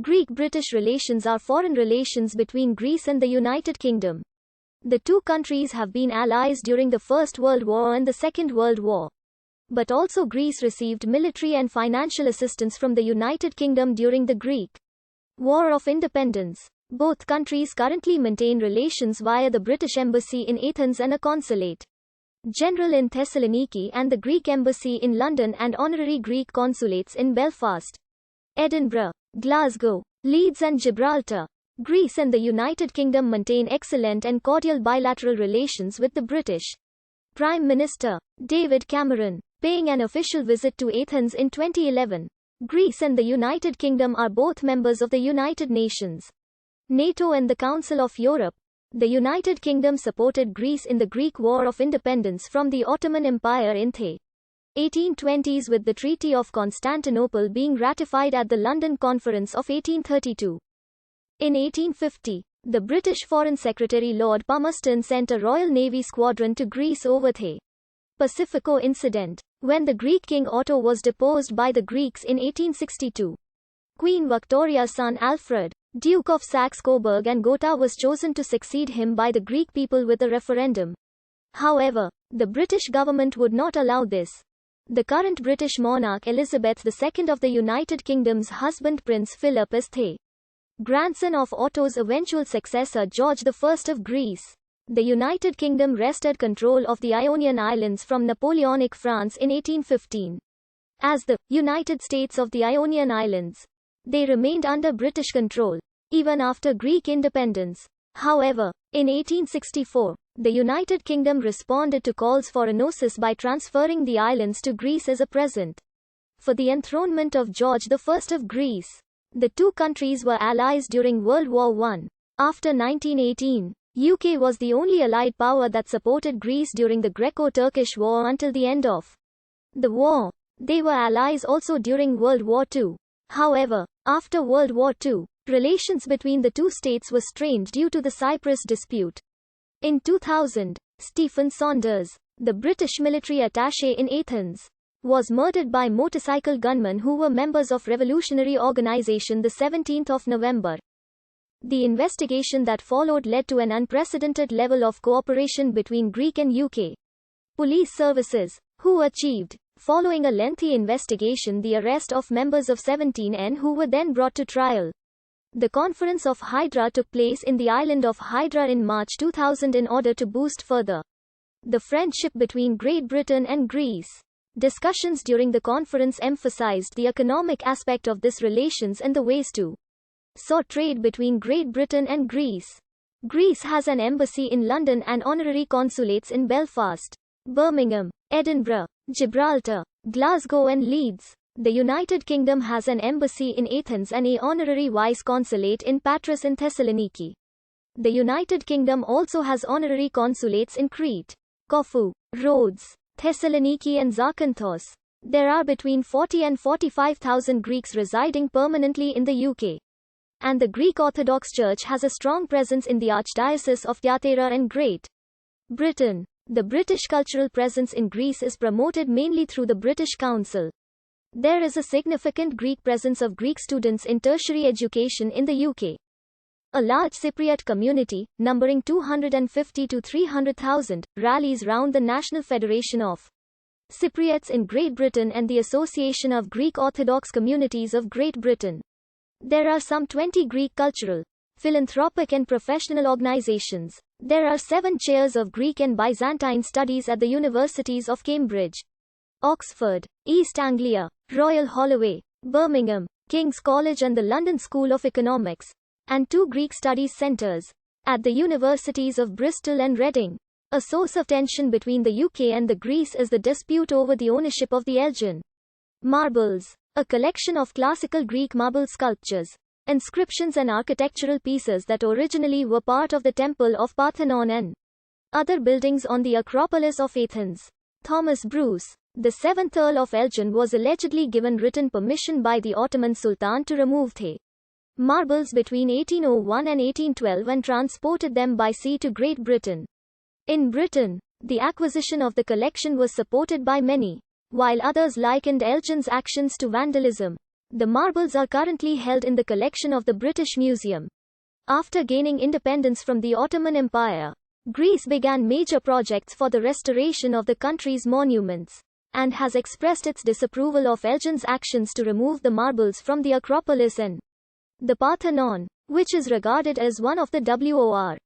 Greek-British relations are foreign relations between Greece and the United Kingdom. The two countries have been allies during the First World War and the Second World War. But also Greece received military and financial assistance from the United Kingdom during the Greek War of Independence. Both countries currently maintain relations via the British Embassy in Athens and a consulate general in Thessaloniki and the Greek Embassy in London and honorary Greek consulates in Belfast, Edinburgh, Glasgow, Leeds and Gibraltar. Greece and the United Kingdom maintain excellent and cordial bilateral relations with the British Prime Minister, David Cameron, paying an official visit to Athens in 2011. Greece and the United Kingdom are both members of the United Nations, NATO and the Council of Europe. The United Kingdom supported Greece in the Greek War of Independence from the Ottoman Empire in the 1820s, with the Treaty of Constantinople being ratified at the London Conference of 1832. In 1850, the British Foreign Secretary Lord Palmerston sent a Royal Navy squadron to Greece over the Pacifico incident, when the Greek king Otto was deposed by the Greeks in 1862. Queen Victoria's son Alfred, Duke of Saxe-Coburg and Gotha, was chosen to succeed him by the Greek people with a referendum. However, the British government would not allow this. The current British monarch Elizabeth II of the United Kingdom's husband Prince Philip is the grandson of Otto's eventual successor George I of Greece. The United Kingdom wrested control of the Ionian Islands from Napoleonic France in 1815. As the United States of the Ionian Islands, they remained under British control, even after Greek independence. However, in 1864, the United Kingdom responded to calls for enosis by transferring the islands to Greece as a present for the enthronement of George I of Greece. The two countries were allies during World War I. After 1918, UK was the only allied power that supported Greece during the Greco-Turkish War until the end of the war. They were allies also during World War II. However, after World War II, relations between the two states were strained due to the Cyprus dispute. In 2000, Stephen Saunders, the British military attaché in Athens, was murdered by motorcycle gunmen who were members of revolutionary organization the 17th of November. The investigation that followed led to an unprecedented level of cooperation between Greek and UK police services, who achieved, following a lengthy investigation, the arrest of members of 17N who were then brought to trial. The Conference of Hydra took place in the island of Hydra in March 2000 in order to boost further the friendship between Great Britain and Greece. Discussions during the conference emphasized the economic aspect of this relations and the ways to soar trade between Great Britain and Greece. Greece has an embassy in London and honorary consulates in Belfast, Birmingham, Edinburgh, Gibraltar, Glasgow and Leeds. The United Kingdom has an embassy in Athens and an honorary vice consulate in Patras and Thessaloniki. The United Kingdom also has honorary consulates in Crete, Corfu, Rhodes, Thessaloniki and Zakynthos. There are between 40 and 45,000 Greeks residing permanently in the UK. And the Greek Orthodox Church has a strong presence in the Archdiocese of Thyatira and Great Britain. The British cultural presence in Greece is promoted mainly through the British Council. There is a significant Greek presence of Greek students in tertiary education in the UK. A large Cypriot community, numbering 250 to 300,000, rallies round the National Federation of Cypriots in Great Britain and the Association of Greek Orthodox Communities of Great Britain. There are some 20 Greek cultural, philanthropic and professional organizations. There are 7 chairs of Greek and Byzantine studies at the universities of Cambridge, Oxford, East Anglia, Royal Holloway, Birmingham, King's College and the London School of Economics, and 2 Greek Studies Centres at the universities of Bristol and Reading. A source of tension between the UK and the Greece is the dispute over the ownership of the Elgin marbles, a collection of classical Greek marble sculptures, inscriptions and architectural pieces that originally were part of the Temple of Parthenon and other buildings on the Acropolis of Athens. Thomas Bruce, the 7th Earl of Elgin, was allegedly given written permission by the Ottoman Sultan to remove the marbles between 1801 and 1812 and transported them by sea to Great Britain. In Britain, the acquisition of the collection was supported by many, while others likened Elgin's actions to vandalism. The marbles are currently held in the collection of the British Museum. After gaining independence from the Ottoman Empire, Greece began major projects for the restoration of the country's monuments, and has expressed its disapproval of Elgin's actions to remove the marbles from the Acropolis and the Parthenon, which is regarded as one of the WOR